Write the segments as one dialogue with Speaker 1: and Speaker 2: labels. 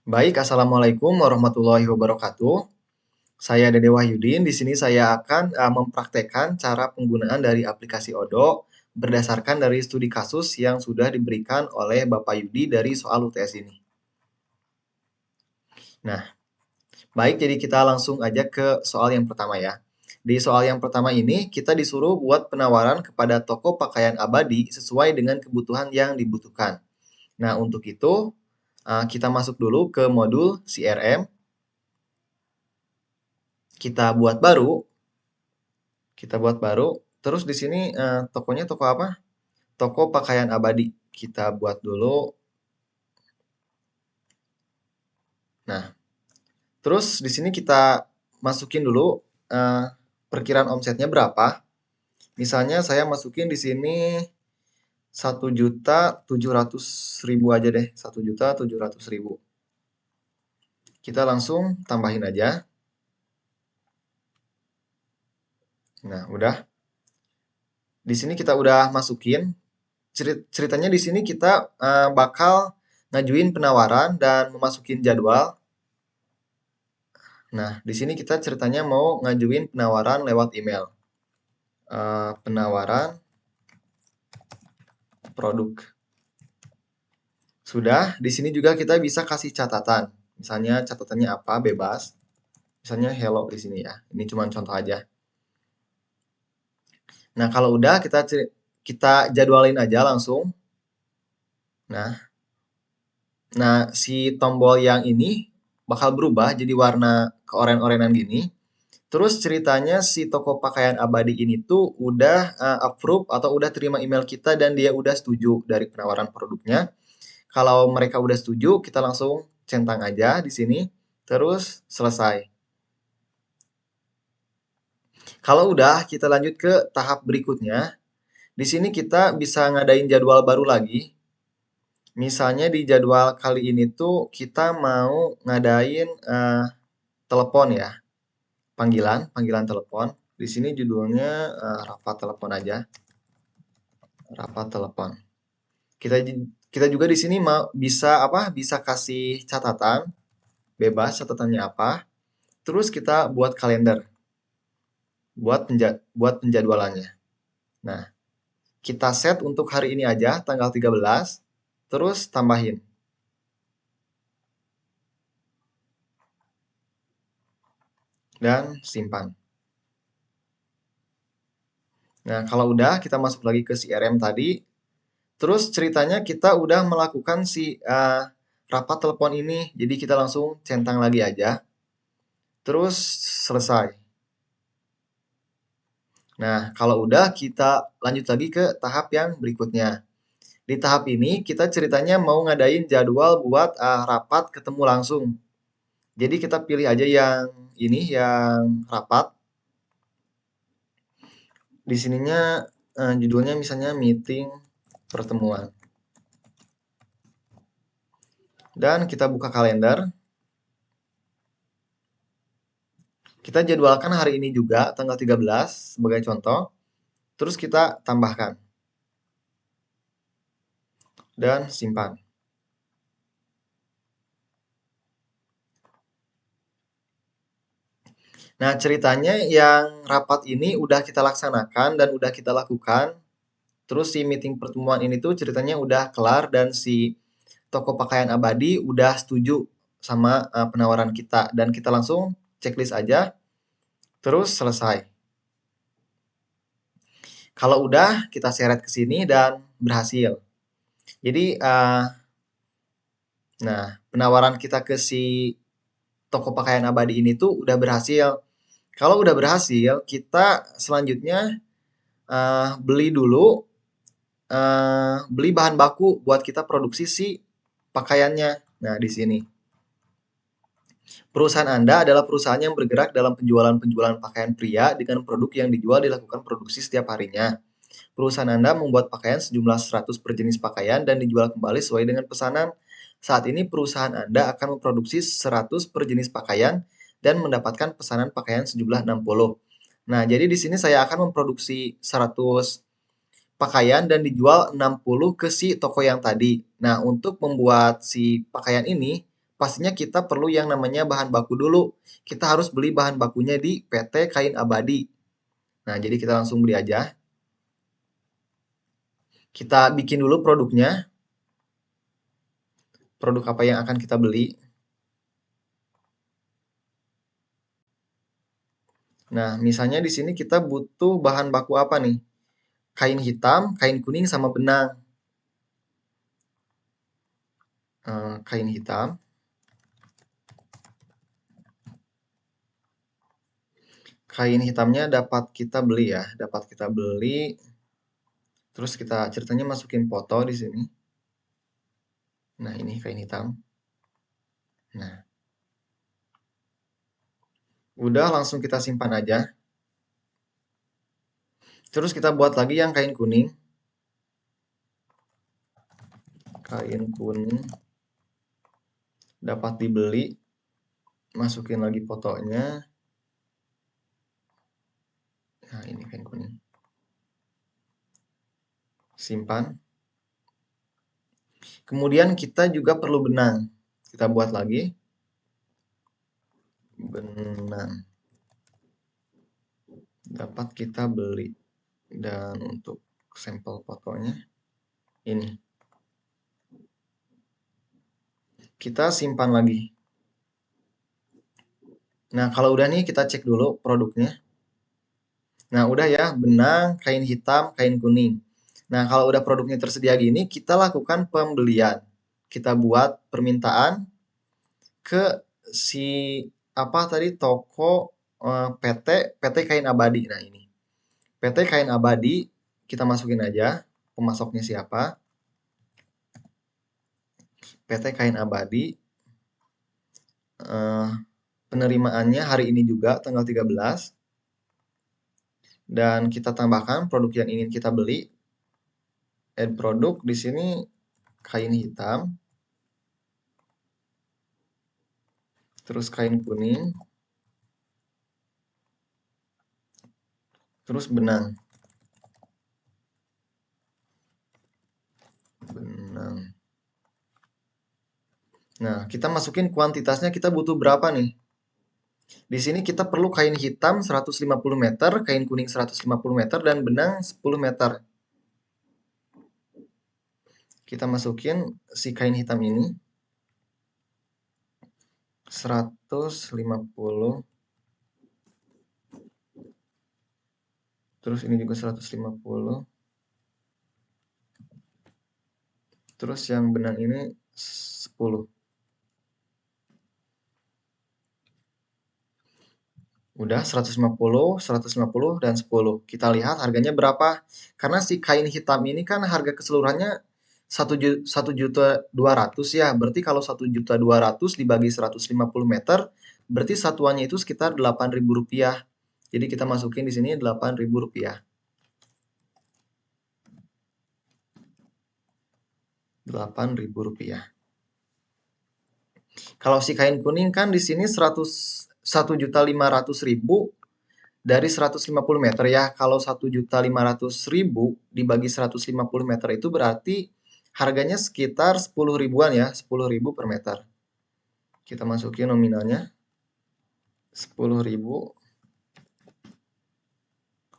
Speaker 1: Baik, Assalamualaikum warahmatullahi wabarakatuh. Saya Dede Wahyudin. Di sini saya akan mempraktekkan cara penggunaan dari aplikasi Odo berdasarkan dari studi kasus yang sudah diberikan oleh Bapak Yudi dari soal UTS ini. Nah, baik, jadi kita langsung aja ke soal yang pertama ya. Di soal yang pertama ini, kita disuruh buat penawaran kepada toko pakaian abadi sesuai dengan kebutuhan yang dibutuhkan. Nah, untuk itu, kita masuk dulu ke modul CRM, kita buat baru, terus di sini tokonya toko apa? Toko pakaian abadi. Kita buat dulu. Nah, terus di sini kita masukin dulu eh, perkiraan omsetnya berapa. Misalnya saya masukin di sini 1.700.000 aja deh, 1.700.000. Kita langsung tambahin aja. Nah, udah. Di sini kita udah masukin. Ceritanya di sini kita bakal ngajuin penawaran dan memasukin jadwal. Nah, di sini kita ceritanya mau ngajuin penawaran lewat email. Penawaran produk. Sudah, di sini juga kita bisa kasih catatan. Misalnya catatannya apa, bebas. Misalnya hello di sini ya. Ini cuma contoh aja. Nah, kalau udah kita jadwalin aja langsung. Nah, si tombol yang ini bakal berubah jadi warna keoren-orenan gini. Terus ceritanya si toko pakaian abadi ini tuh udah approve atau udah terima email kita dan dia udah setuju dari penawaran produknya. Kalau mereka udah setuju, kita langsung centang aja di sini, terus selesai. Kalau udah, kita lanjut ke tahap berikutnya. Di sini kita bisa ngadain jadwal baru lagi. Misalnya di jadwal kali ini tuh kita mau ngadain telepon ya, panggilan telepon. Di sini judulnya rapat telepon aja, rapat telepon. Kita kita juga di sini mau bisa apa? Bisa kasih catatan, bebas catatannya apa. Terus kita buat kalender, buat penjadwalannya. Nah, kita set untuk hari ini aja tanggal 13, terus tambahin. Dan simpan. Nah, kalau udah kita masuk lagi ke CRM tadi. Terus ceritanya kita udah melakukan si rapat telepon ini. Jadi kita langsung centang lagi aja. Terus selesai. Nah, kalau udah kita lanjut lagi ke tahap yang berikutnya. Di tahap ini kita ceritanya mau ngadain jadwal buat rapat ketemu langsung. Jadi kita pilih aja yang ini, yang rapat. Di sininya judulnya misalnya meeting pertemuan. Dan kita buka kalender. Kita jadwalkan hari ini juga tanggal 13 sebagai contoh. Terus kita tambahkan dan simpan. Nah, ceritanya yang rapat ini udah kita laksanakan dan udah kita lakukan. Terus si meeting pertemuan ini tuh ceritanya udah kelar dan si toko pakaian abadi udah setuju sama penawaran kita dan kita langsung checklist aja terus selesai. Kalau udah kita seret ke sini dan berhasil. Jadi nah, penawaran kita ke si toko pakaian abadi ini tuh udah berhasil. Kalau udah berhasil, kita selanjutnya beli dulu, beli bahan baku buat kita produksi si pakaiannya. Nah, di sini. Perusahaan Anda adalah perusahaan yang bergerak dalam penjualan-penjualan pakaian pria dengan produk yang dijual dilakukan produksi setiap harinya. Perusahaan Anda membuat pakaian sejumlah 100 per jenis pakaian dan dijual kembali sesuai dengan pesanan. Saat ini perusahaan Anda akan memproduksi 100 per jenis pakaian dan mendapatkan pesanan pakaian sejumlah 60. Nah, jadi di sini saya akan memproduksi 100 pakaian dan dijual 60 ke si toko yang tadi. Nah, untuk membuat si pakaian ini pastinya kita perlu yang namanya bahan baku dulu. Kita harus beli bahan bakunya di PT Kain Abadi. Nah, jadi kita langsung beli aja. Kita bikin dulu produknya. Produk apa yang akan kita beli. Nah, misalnya di sini kita butuh bahan baku apa nih? Kain hitam, kain kuning, sama benang. Kain hitam. Kain hitamnya dapat kita beli ya, dapat kita beli. Terus kita ceritanya masukin foto di sini. Nah, ini kain hitam. Nah, udah langsung kita simpan aja. Terus kita buat lagi yang kain kuning. Kain kuning dapat dibeli. Masukin lagi fotonya. Nah, ini kain kuning. Simpan. Kemudian kita juga perlu benang. Kita buat lagi. Benang. Dapat kita beli. Dan untuk sampel fotonya ini. Kita simpan lagi. Nah, kalau udah nih kita cek dulu produknya. Nah, udah ya, benang, kain hitam, kain kuning. Nah, kalau udah produknya tersedia gini, kita lakukan pembelian. Kita buat permintaan ke si apa tadi toko PT Kain Abadi. Nah, ini. PT Kain Abadi kita masukin aja pemasoknya siapa. PT Kain Abadi penerimaannya hari ini juga tanggal 13. Dan kita tambahkan produk yang ingin kita beli. Add produk di sini kain hitam. Terus kain kuning. Terus benang. Benang. Nah, kita masukin kuantitasnya kita butuh berapa nih? Di sini kita perlu kain hitam 150 meter, kain kuning 150 meter, dan benang 10 meter. Kita masukin si kain hitam ini 150. Terus ini juga 150. Terus yang benang ini 10. Udah 150, 150, dan 10. Kita lihat harganya berapa. Karena si kain hitam ini kan harga keseluruhannya 1.200.000 ya. Berarti kalau 1.200.000 dibagi 150 meter, berarti satuannya itu sekitar Rp8.000. Jadi kita masukin di sini Rp8.000. Rp8.000. Kalau si kain kuning kan di sini 1.500.000 dari 150 meter ya. Kalau 1.500.000 dibagi 150 meter itu berarti harganya sekitar 10 ribuan ya, 10.000 per meter. Kita masukin nominalnya 10.000.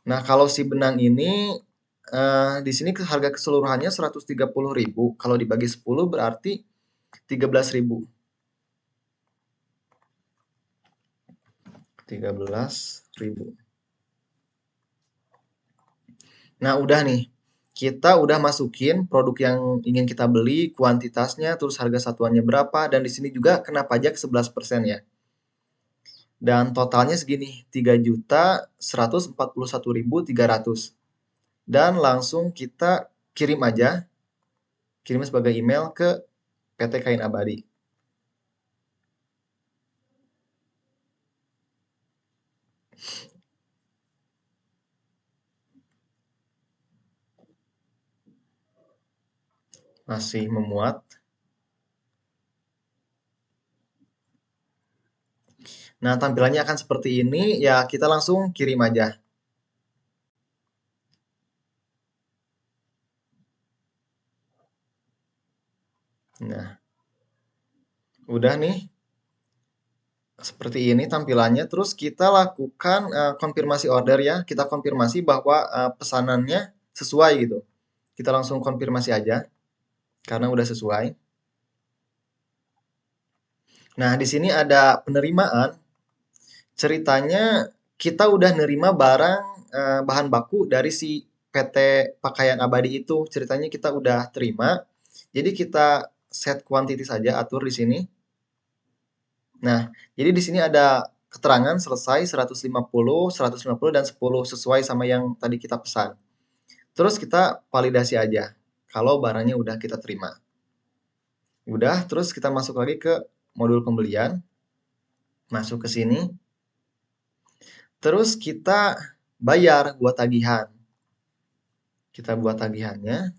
Speaker 1: Nah, kalau si benang ini di sini harga keseluruhannya 130.000. Kalau dibagi 10 berarti 13.000. 13.000. Nah, udah nih. Kita udah masukin produk yang ingin kita beli, kuantitasnya, terus harga satuannya berapa, dan di sini juga kena pajak 11% ya. Dan totalnya segini, 3.141.300. Dan langsung kita kirim aja, kirim sebagai email ke PT Kain Abadi. Masih memuat. Nah, tampilannya akan seperti ini, ya kita langsung kirim aja. Nah, Udah nih, seperti ini tampilannya. Terus kita lakukan konfirmasi order ya. Kita konfirmasi bahwa pesanannya sesuai gitu. Kita langsung konfirmasi aja karena udah sesuai. Nah, di sini ada penerimaan. Ceritanya kita udah nerima barang bahan baku dari si PT Pakaian Abadi itu. Ceritanya kita udah terima. Jadi kita set quantity saja, atur di sini. Nah, jadi di sini ada keterangan selesai 150, 150 dan 10 sesuai sama yang tadi kita pesan. Terus kita validasi aja kalau barangnya udah kita terima. Udah, terus kita masuk lagi ke modul pembelian. Masuk ke sini. Terus kita bayar buat tagihan. Kita buat tagihannya.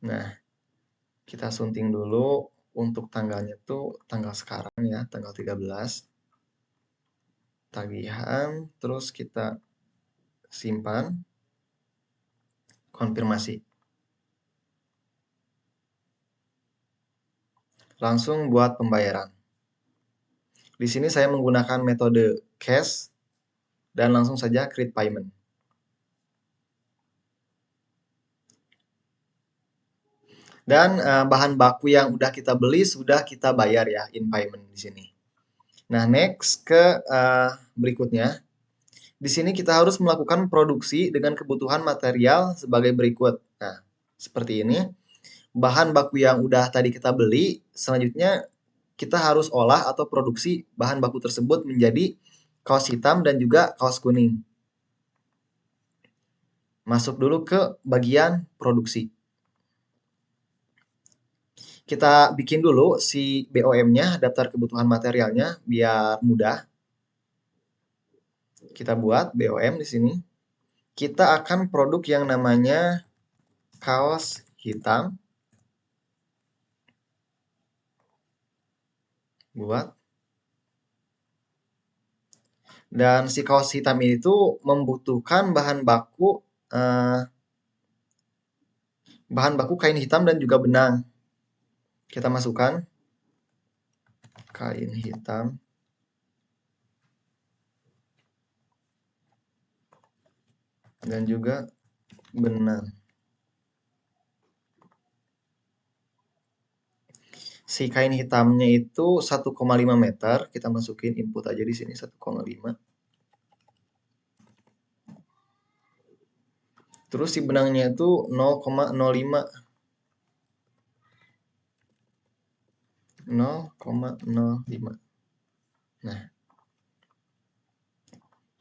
Speaker 1: Nah, kita sunting dulu untuk tanggalnya tuh tanggal sekarang ya, tanggal 13. Tagihan, terus kita simpan, konfirmasi. Langsung buat pembayaran. Di sini saya menggunakan metode cash dan langsung saja create payment. Dan bahan baku yang udah kita beli sudah kita bayar ya in payment di sini. Nah, next ke berikutnya. Di sini kita harus melakukan produksi dengan kebutuhan material sebagai berikut. Nah, seperti ini. Bahan baku yang udah tadi kita beli, selanjutnya kita harus olah atau produksi bahan baku tersebut menjadi kaos hitam dan juga kaos kuning. Masuk dulu ke bagian produksi. Kita bikin dulu si BOM-nya, daftar kebutuhan materialnya, biar mudah. Kita buat BOM di sini. Kita akan produk yang namanya kaos hitam. Buat. Dan si kaos hitam itu membutuhkan bahan baku kain hitam dan juga benang. Kita masukkan kain hitam dan juga benang. Si kain hitamnya itu 1,5 meter, kita masukin input aja di sini 1,5. Terus si benangnya itu 0,05. 0,05. Nah,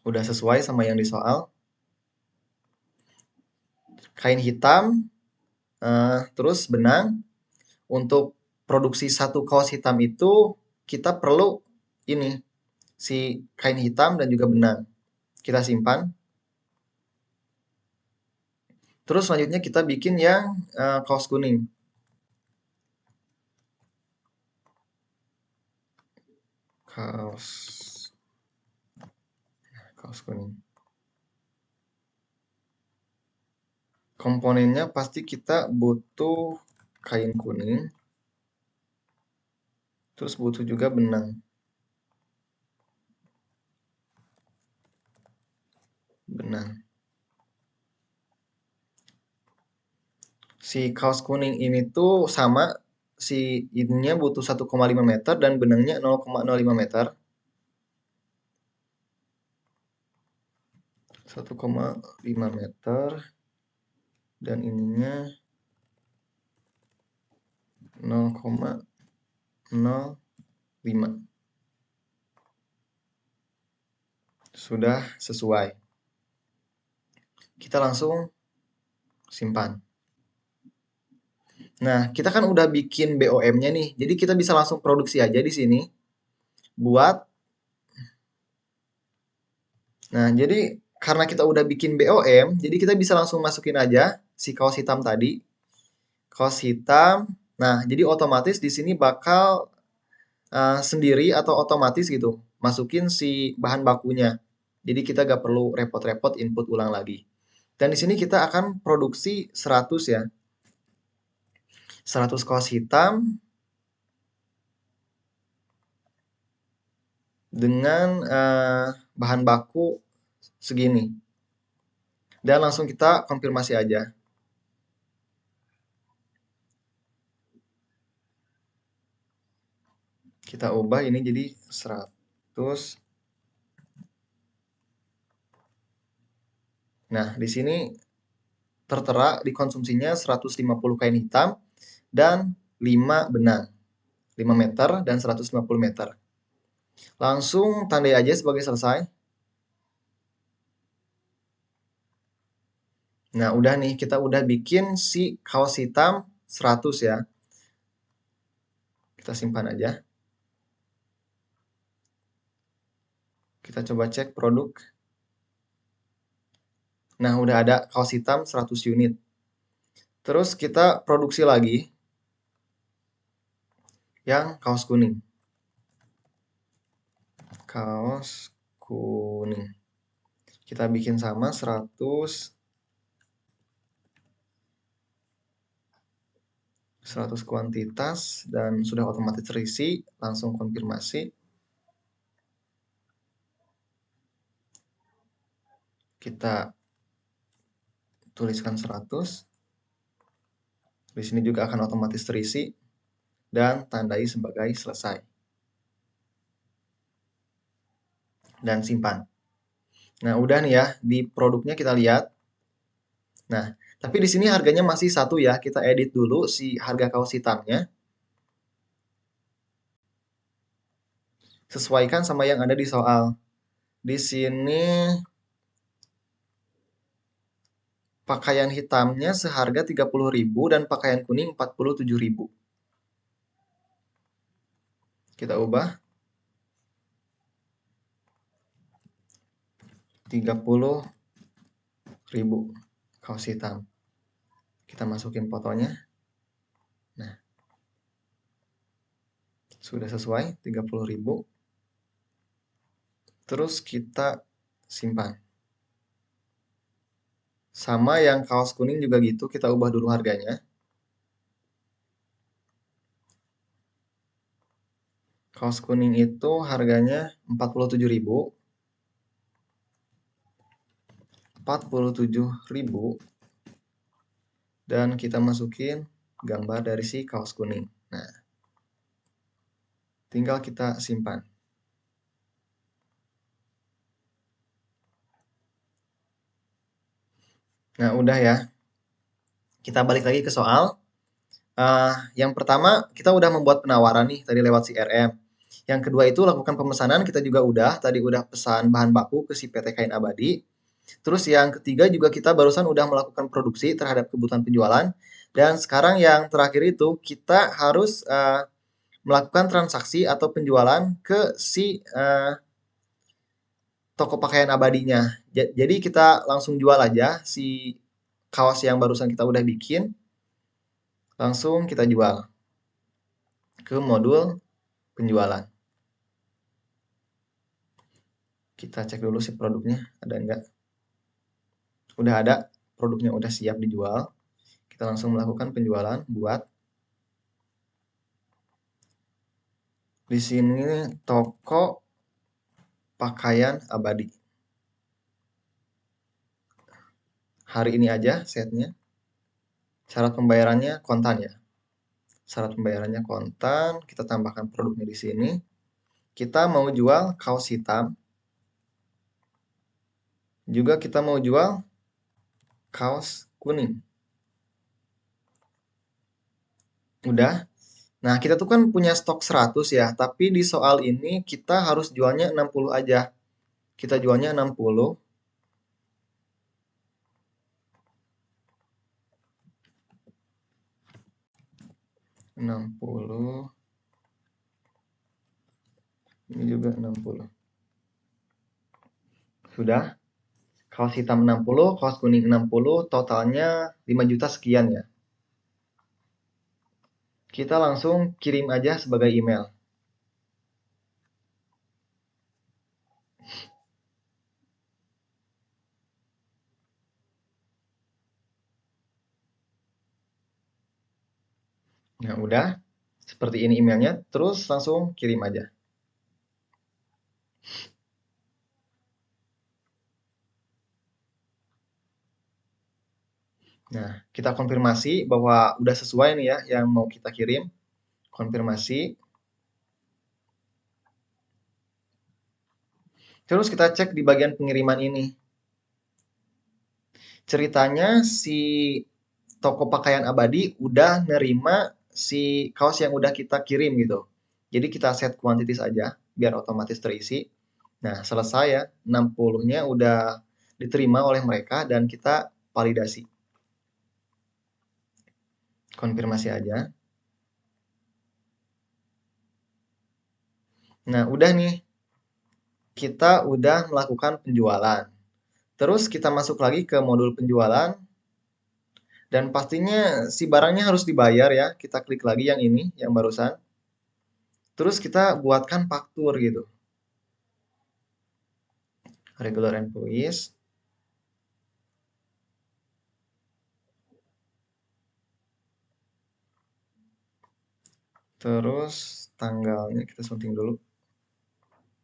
Speaker 1: udah sesuai sama yang di soal. Kain hitam, terus benang. Untuk produksi satu kaos hitam itu kita perlu ini, si kain hitam dan juga benang. Kita simpan. Terus selanjutnya kita bikin yang kaos kuning. Kaos kuning. Komponennya pasti kita butuh kain kuning. Terus butuh juga benang. Si kaos kuning ini tuh sama, si ininya butuh 1,5 meter dan benangnya 0,05 meter. 1,5 meter dan ininya 0,05. Sudah sesuai. Kita langsung simpan. Nah, kita kan udah bikin BOM-nya nih. Jadi kita bisa langsung produksi aja di sini. Buat. Nah, jadi karena kita udah bikin BOM, jadi kita bisa langsung masukin aja si kaos hitam tadi. Kaos hitam. Nah, jadi otomatis di sini bakal sendiri atau otomatis gitu. Masukin si bahan bakunya. Jadi kita gak perlu repot-repot input ulang lagi. Dan di sini kita akan produksi 100 ya. 100 kaos hitam dengan bahan baku segini. Dan langsung kita konfirmasi aja. Kita ubah ini jadi 100. Nah, di sini tertera dikonsumsinya 150 kain hitam dan 5 benang. 5 meter dan 150 meter. Langsung tandai aja sebagai selesai. Nah, udah nih, kita udah bikin si kaos hitam 100 ya. Kita simpan aja. Kita coba cek produk. Nah, udah ada kaos hitam 100 unit. Terus kita produksi lagi yang kaos kuning. Kaos kuning. Kita bikin sama 100 kuantitas dan sudah otomatis terisi, langsung konfirmasi. Kita tuliskan 100. Di sini juga akan otomatis terisi dan tandai sebagai selesai. Dan simpan. Nah, udah nih ya, di produknya kita lihat. Nah, tapi di sini harganya masih 1 ya. Kita edit dulu si harga kaos hitamnya. Sesuaikan sama yang ada di soal. Di sini pakaian hitamnya seharga 30.000 dan pakaian kuning 47.000. Kita ubah 30.000 kaos hitam. Kita masukin fotonya. Nah, sudah sesuai 30.000. Terus kita simpan. Sama yang kaos kuning juga gitu, kita ubah dulu harganya. Kaos kuning itu harganya 47.000. 47.000. Dan kita masukin gambar dari si kaos kuning. Nah, tinggal kita simpan. Nah, udah ya. Kita balik lagi ke soal. Yang pertama, kita udah membuat penawaran nih tadi lewat CRM. Yang kedua itu lakukan pemesanan, kita juga udah. Tadi udah pesan bahan baku ke si PT Kain Abadi. Terus yang ketiga juga kita barusan udah melakukan produksi terhadap kebutuhan penjualan. Dan sekarang yang terakhir itu kita harus melakukan transaksi atau penjualan ke si toko pakaian abadinya. Jadi kita langsung jual aja si kaos yang barusan kita udah bikin. Langsung kita jual ke modul penjualan. Kita cek dulu si produknya ada enggak. Udah ada, produknya udah siap dijual. Kita langsung melakukan penjualan buat di sini toko pakaian abadi. Hari ini aja setnya. Syarat pembayarannya kontan ya. Syarat pembayarannya kontan, kita tambahkan produknya di sini. Kita mau jual kaos hitam. Juga kita mau jual kaos kuning. Udah. Nah, kita tuh kan punya stok 100 ya, tapi di soal ini kita harus jualnya 60 aja. Kita jualnya 60. 60. Ini juga 60. Sudah. Kaos hitam 60, kaos kuning 60, totalnya 5 juta sekian ya. Kita langsung kirim aja sebagai email. Nah, udah. Seperti ini emailnya, terus langsung kirim aja. Nah, kita konfirmasi bahwa udah sesuai nih ya yang mau kita kirim. Konfirmasi. Terus kita cek di bagian pengiriman ini. Ceritanya si toko pakaian abadi udah nerima si kaos yang udah kita kirim gitu. Jadi kita set quantities aja biar otomatis terisi. Nah, selesai ya. 60-nya udah diterima oleh mereka dan kita validasi. Konfirmasi aja. Nah, udah nih. Kita udah melakukan penjualan. Terus kita masuk lagi ke modul penjualan dan pastinya si barangnya harus dibayar ya. Kita klik lagi yang ini, yang barusan. Terus kita buatkan faktur gitu. Regular invoice. Terus tanggalnya kita sunting dulu.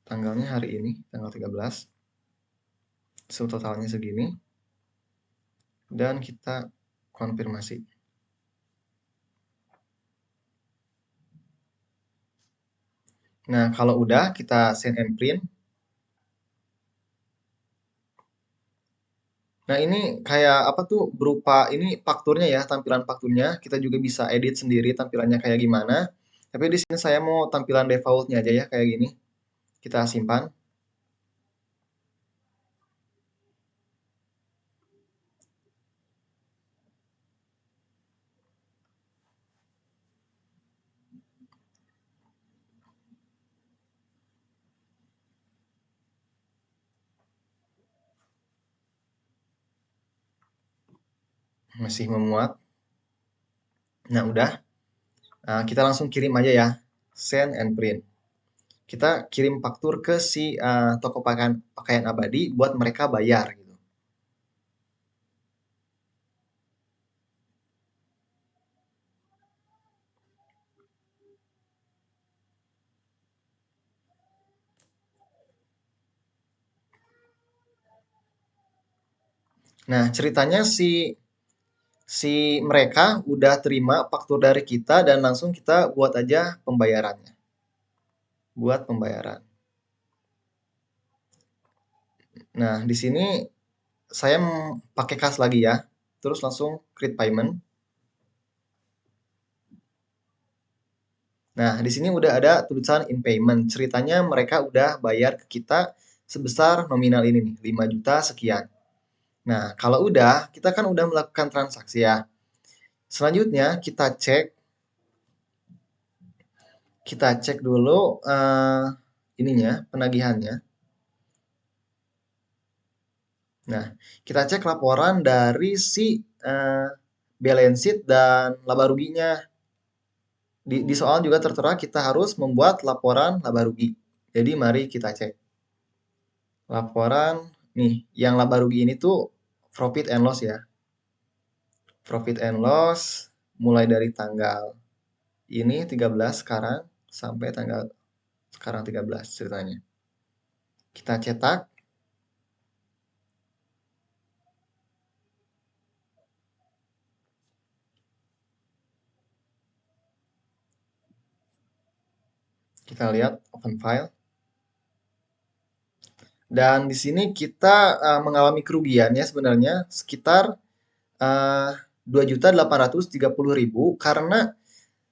Speaker 1: Tanggalnya hari ini, tanggal 13. Totalnya segini. Dan kita konfirmasi. Nah, kalau udah kita send and print. Nah, ini kayak apa tuh berupa ini fakturnya ya, tampilan fakturnya. Kita juga bisa edit sendiri tampilannya kayak gimana. Tapi di sini saya mau tampilan defaultnya aja ya kayak gini. Kita simpan. Masih memuat. Nah, udah. Nah, kita langsung kirim aja ya. Send and print. Kita kirim faktur ke si toko pakaian abadi buat mereka bayar gitu. Nah, ceritanya si si mereka udah terima faktur dari kita dan langsung kita buat aja pembayarannya. Buat pembayaran. Nah, di sini saya pakai kas lagi ya. Terus langsung create payment. Nah, di sini udah ada tulisan in payment. Ceritanya mereka udah bayar ke kita sebesar nominal ini nih, 5 juta sekian. Nah, kalau udah, kita kan udah melakukan transaksi ya. Selanjutnya kita cek dulu ininya, penagihannya. Nah, kita cek laporan dari si balance sheet dan laba ruginya. Di soal juga tertera kita harus membuat laporan laba rugi. Jadi mari kita cek. Laporan nih, yang laba rugi ini tuh profit and loss ya. Profit and loss mulai dari tanggal ini 13 sekarang sampai tanggal sekarang 13 ceritanya. Kita cetak. Kita lihat open file. Dan di sini kita mengalami kerugian ya sebenarnya sekitar 2.830.000 karena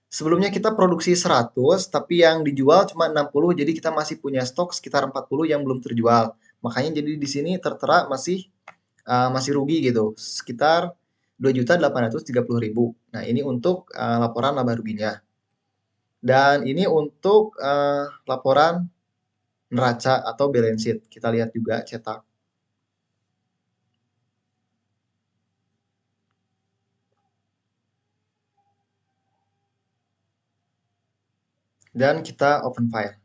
Speaker 1: sebelumnya kita produksi 100 tapi yang dijual cuma 60 jadi kita masih punya stok sekitar 40 yang belum terjual. Makanya jadi di sini tertera masih rugi gitu sekitar 2.830.000. Nah, ini untuk laporan laba ruginya. Dan ini untuk laporan neraca atau balance sheet. Kita lihat juga cetak. Dan kita open file.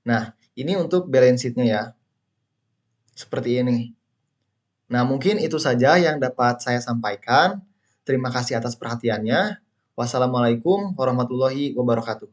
Speaker 1: Nah, ini untuk balance sheet-nya ya. Seperti ini. Nah, mungkin itu saja yang dapat saya sampaikan. Terima kasih atas perhatiannya. Wassalamualaikum warahmatullahi wabarakatuh.